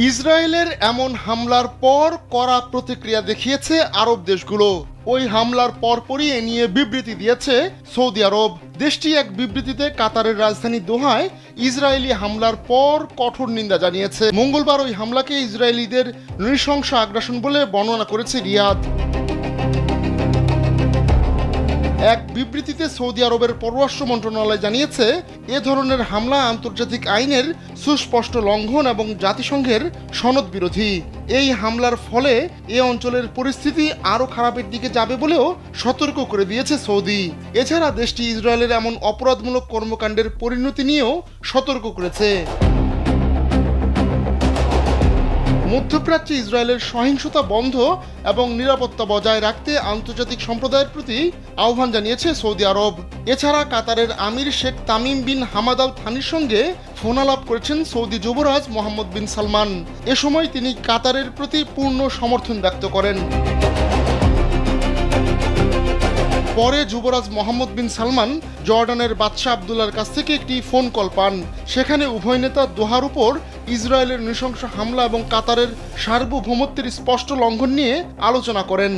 ইসরায়েলের এমন হামলার পর কড়া প্রতিক্রিয়া দেখিয়েছে আরব দেশগুলো। ওই হামলার পরপরই এ নিয়ে বিবৃতি দিয়েছে সৌদি আরব। দেশটি এক বিবৃতিতে কাতারের রাজধানী দোহায় ইসরায়েলি হামলার পর কঠোর নিন্দা জানিয়েছে। মঙ্গলবার ওই হামলাকে ইসরায়েলিদের নৃশংস আগ্রাসন বলে বর্ণনা করেছে রিয়াদ। এক বিবৃতিতে সৌদি আরবের পররাষ্ট্র মন্ত্রণালয় জানিয়েছে, এ ধরনের হামলা আন্তর্জাতিক আইনের সুস্পষ্ট লঙ্ঘন এবং জাতিসংঘের সনদ বিরোধী। এই হামলার ফলে এ অঞ্চলের পরিস্থিতি আরও খারাপের দিকে যাবে বলেও সতর্ক করে দিয়েছে সৌদি। এছাড়া দেশটি ইসরায়েলের এমন অপরাধমূলক কর্মকাণ্ডের পরিণতি নিয়েও সতর্ক করেছে। মধ্যপ্রাচ্যে ইসরায়েলের সহিংসতা বন্ধ এবং নিরাপত্তা বজায় রাখতে আন্তর্জাতিক সম্প্রদায়ের প্রতি আহ্বান জানিয়েছে সৌদি আরব। এছাড়া কাতারের আমির Sheikh Tamim bin Hamad Al থানির সঙ্গে ফোনালাপ করেছেন সৌদি যুবরাজ মোহাম্মদ বিন সালমান। এ সময় তিনি কাতারের প্রতি পূর্ণ সমর্থন ব্যক্ত করেন। পরে যুবরাজ মোহাম্মদ বিন সালমান জর্ডানের বাদশাহ আবদুল্লার কাছ থেকে একটি ফোন কল পান। সেখানে উভয় নেতা দোহার উপর ইসরায়েলের নৃশংস হামলা এবং কাতারের সার্বভৌমত্বের স্পষ্ট লঙ্ঘন নিয়ে আলোচনা করেন।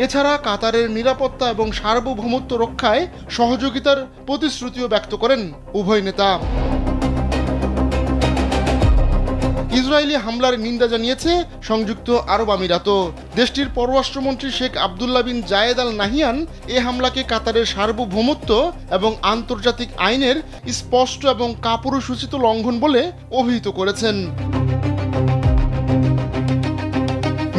এছাড়া কাতারের নিরাপত্তা এবং সার্বভৌমত্ব রক্ষায় সহযোগিতার প্রতিশ্রুতিও ব্যক্ত করেন উভয় নেতা। ইসরায়েলি হামলার নিন্দা জানিয়েছে সংযুক্ত আরব আমিরাতও। দেশটির পররাষ্ট্রমন্ত্রী শেখ আবদুল্লাহ বিন জায়েদ আল নাহিয়ান এ হামলাকে কাতারের সার্বভৌমত্ব এবং আন্তর্জাতিক আইনের স্পষ্ট এবং কাপুরুষোচিত লঙ্ঘন বলে অভিহিত করেছেন।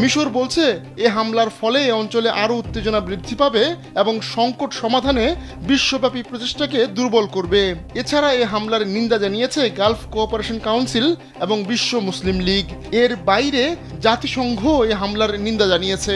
মিশর বলছে, এ হামলার ফলে এ অঞ্চলে আরও উত্তেজনা বৃদ্ধি পাবে এবং সংকট সমাধানে বিশ্বব্যাপী প্রচেষ্টাকে দুর্বল করবে। এছাড়া এ হামলার নিন্দা জানিয়েছে গালফ কোঅপারেশন কাউন্সিল এবং বিশ্ব মুসলিম লীগ। এর বাইরে জাতিসংঘ এ হামলার নিন্দা জানিয়েছে।